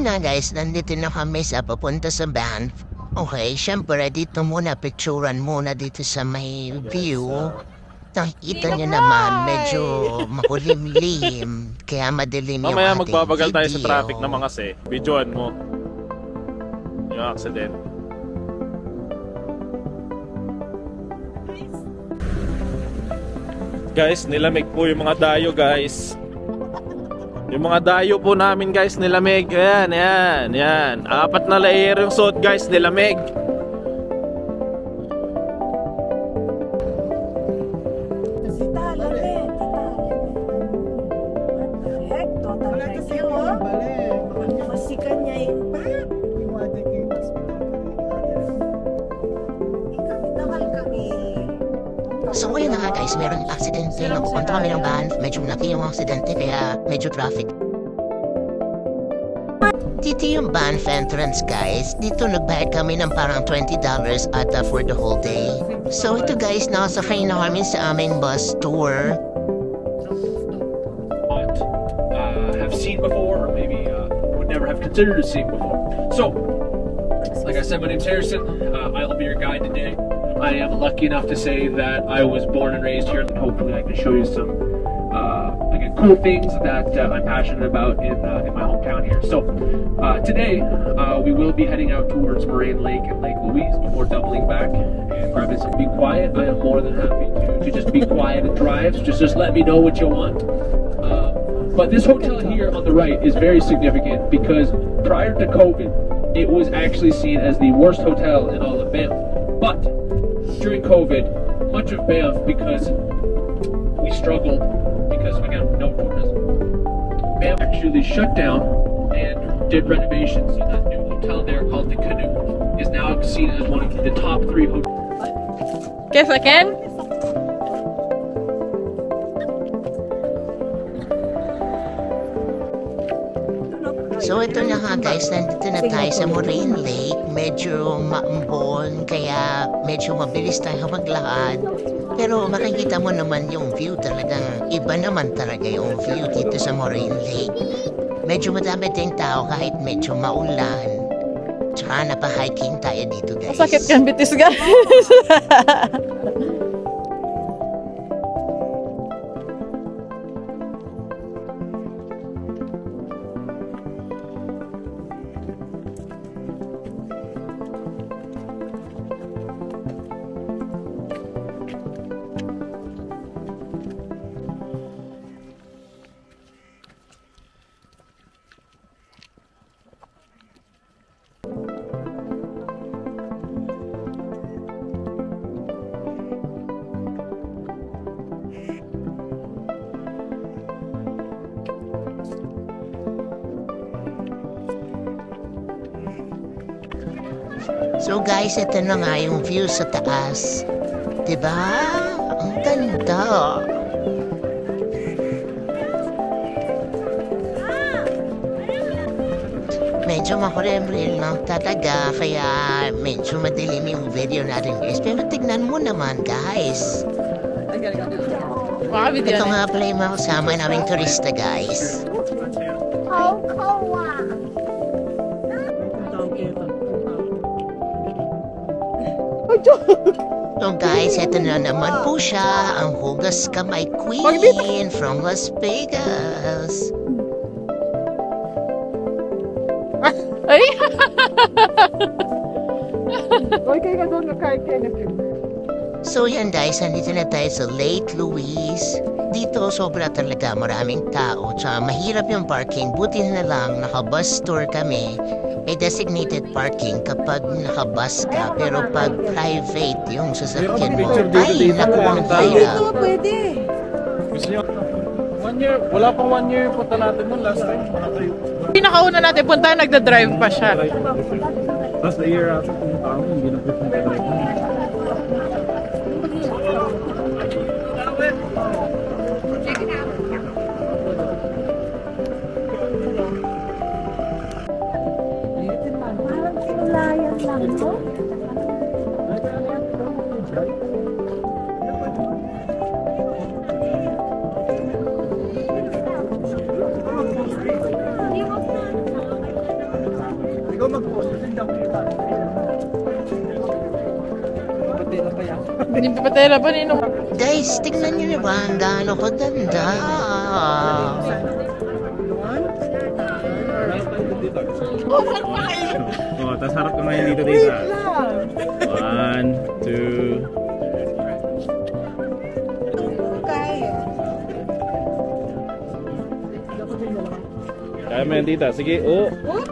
na guys, nandito na kami sa papunta sa Banff. Okay, syempre dito muna, picturean muna dito sa may view. Nakikita nyo naman, medyo makulimlim, kaya madilim yung mamaya ating magbabagal tayo sa video. traffic na mga videoan mo yung accident. Guys, nilamig po yung mga dayo guys. Yung mga dayo po namin guys, nilamig. Ayan, ayan, ayan. 4 na layer yung suot guys, nilamig. So ngayon na nga guys, merong aksidente. Napupunta kami ng Banff. Medyo malaki yung aksidente kaya medyo traffic. Dito yung Banff entrance guys. Dito nagbayad kami ng parang $20 ata for the whole day. So ito guys, nakasakay na kami sa aming bus tour. Have seen before, or maybe would never have considered to see before. So, like I said, my name's Harrison. I'll be your guide today. I am lucky enough to say that I was born and raised here, and hopefully I can show you some again, cool things that I'm passionate about in my hometown here. So today we will be heading out towards Moraine Lake and Lake Louise before doubling back and grabbing some Be Quiet. I am more than happy to just be quiet and drive. So just let me know what you want. But this hotel here on the right is very significant because prior to COVID, it was actually seen as the worst hotel in all of Banff. But during COVID, much of Banff, because we struggled, because again, no tourism, Banff actually shut down and did renovations. So that new hotel there called the Canoe is now seen as one of the top 3 hotels. Guess again? So ito na nga guys, nandito na tayo sa Moraine Lake. Medyo maambon, kaya medyo mabilis tayo maglakad. Pero makikita mo naman yung view, talagang iba naman talaga yung view dito sa Moraine Lake. Medyo madami tayong tao kahit medyo maulan. Tsaka napa-hiking tayo dito guys. Sakit kan bitis guys. So guys, ito na nga yung view sa taas. Diba? Ang ganda. Medyo makulimlim lang talaga, kaya medyo madilim yung video natin guys. Pero tignan mo naman guys. Ito nga pala yung mga kasama naming turista guys. So guys, ito na naman po siya, ang Hugas Kamay Queen from Las Vegas. Ay! So yan guys, nandito na tayo sa Lake Louise. Dito sobra talaga maraming tao, tsaka mahirap yung parking. Buti na lang naka-bus tour kami. May designated parking kapag naka-bus ka, pero pag private yung sasakyan mo, ay naku, ang hirap. Pwede. Gusto nyo? 1 year, wala pang 1 year punta natin nun last time. Pinakauna natin punta, nagda-drive pa siya. Last year after pumunta kami, hindi na po punta drive nun. Parang sinulayan lang, no? Hindi pa patera pa nino. Guys, tingnan nyo naman gaano kaganda. Oh, tas harap ka ngayon dito, tita. 1, 2. Kaya mo yan, tita. Sige, oh.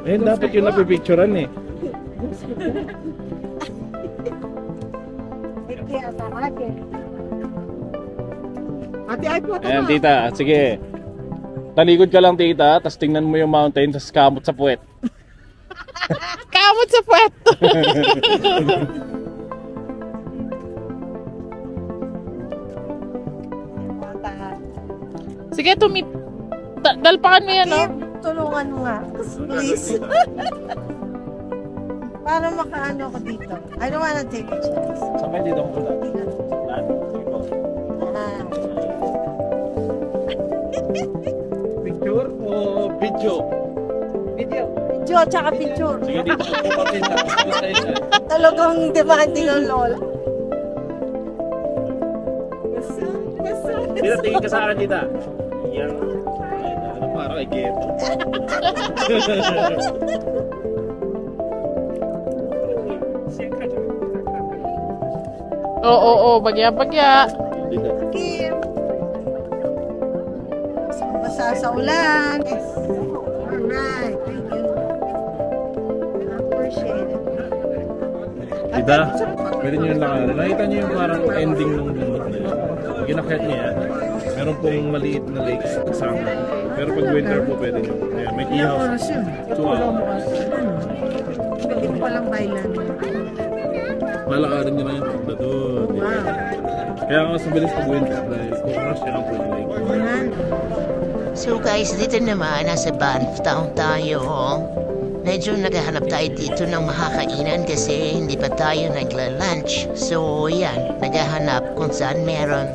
Eh, dapat yun napipicturean eh. Ayan, tita. Sige. Talikod ka lang, tita. Tapos tingnan mo yung mountain. Tapos kamot sa puwet. Kamot sa puwet! Sige, dalpakan mo yan, no? Tulungan mo nga. Please. Para makaano ko dito. I don't wanna take a chance. Saan kayo dito kung picture o video? Video, tsaka picture. Sige, dito. Talagang demanding ang lola. Tita, tingin ka sa akin, tita. Yan. Parang kay Geto. Oo, bagya-bagya. Kim. Basa sa ulan. Alright, thank you. I appreciate it. Tita, pwede nyo yung lakaran. Nakita nyo yung parang ending ng bundok nila. Ginakyat niya yan. Meron pong maliit na lakes kasama. Pero pag winter po pwede nyo. Ayan, may ihaw. 2 hours. Pwede ko palang bailan. Lalakarin nyo lang yung pagda doon. Wow. Kaya nga mas mabilis pag winter dahil kukrush yan ang pwede lake. So guys, dito naman, nasa Banff Town tayo. Medyo naghahanap tayo dito ng makakainan kasi hindi pa tayo nagla-lunch. So yan, naghahanap kung saan meron.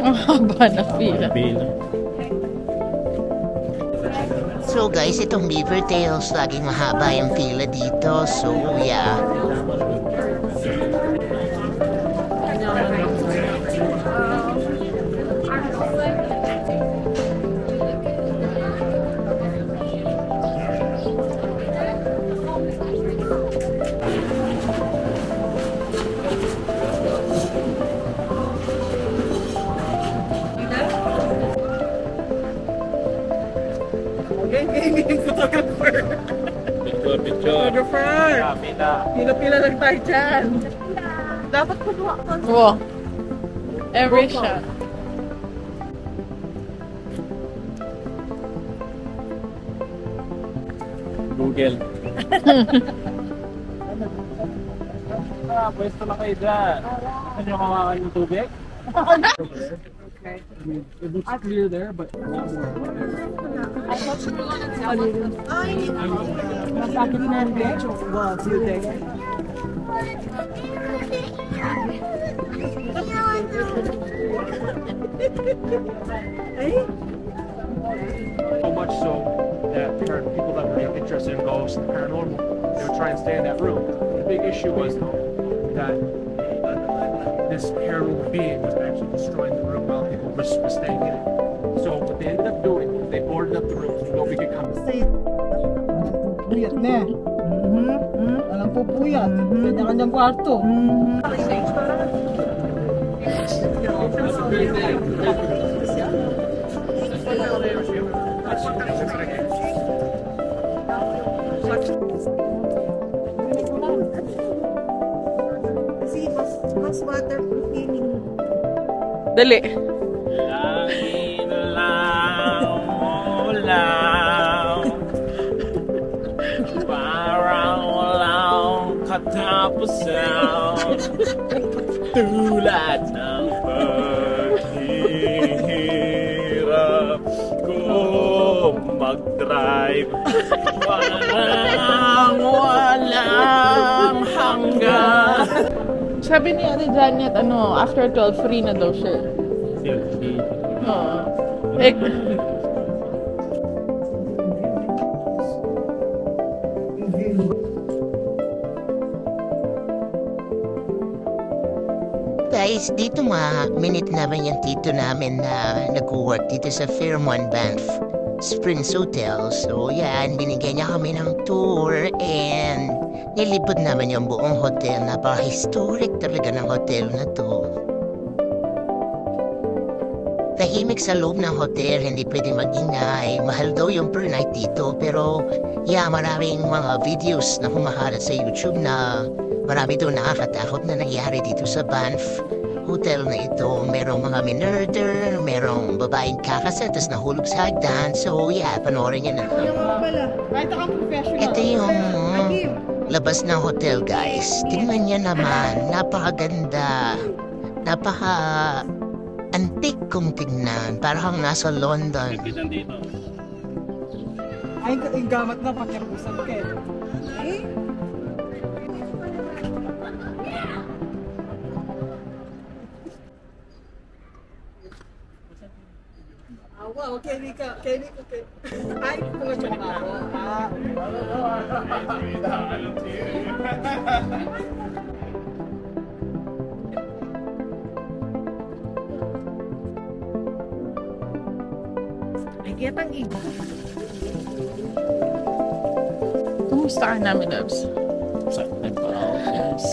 Ang haba na pila. So guys, itong Beaver Tails, laging mahaba yung pila dito. So yeah. Picture. Pila-pila lang tayo dyan. Dapat kuha ko. Wow. Every shot. Google. Pwesto na kayo dyan. Gusto nyo kamakan yung tubig? Okay. I mean, it looks clear there, but not more. Masakit na ang becho. Wow, So much so that people that were interested in ghosts and paranormal, they would try and stay in that room. The big issue was though that this paranormal being was actually destroying the room while people were staying in it. So what they ended up doing, they boarded up the room so nobody could come. Puyat na. Alam po puyat. Kanya-kanyang kwarto. Kasi mas waterproof feeling. Dali. Parang walang katapusan tulad ng paghihirap ko mag-drive parang walang hanggan. Sabi ni Ate Janet, after 12, free na daw siya. Oo. Guys, dito minute namin yung tito namin na nag-work dito sa Fairmont Banff Springs Hotel. So yan, binigyan niya kami ng tour and nilipod namin yung buong hotel. Napaka-historic talaga ng hotel na to. Tahimik sa loob ng hotel, hindi pwede mag-ingay. Mahal daw yung per night dito, pero yeah, maraming mga videos na kumakalat sa YouTube na marami daw nakakatakot na nangyari dito sa Banff Hotel na ito. Merong mga minurder, merong babaeng kakasal, tas nahulog sa hagdan. So yeah, panoorin niya na. Ito yung labas ng hotel, guys. Tingnan niya naman, napakaganda. Antik kung tignan, parang nasa London. Ay, yung gamat na pakipusan ka eh. Wow, Kenny ka. Ay, mga chumpa ako. Ay, kaya tang iba. Kumusta ka namin, Loves? Yes.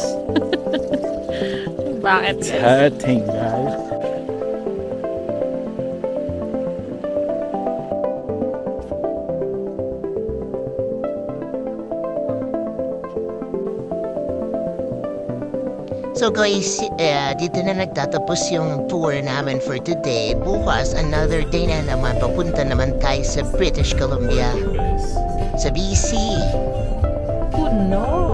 Bakit? It's hurting, guys. So guys, dito na nagtatapos yung tour namin for today. Bukas, another day na naman. Papunta naman tayo sa British Columbia. Sa BC. Oh no!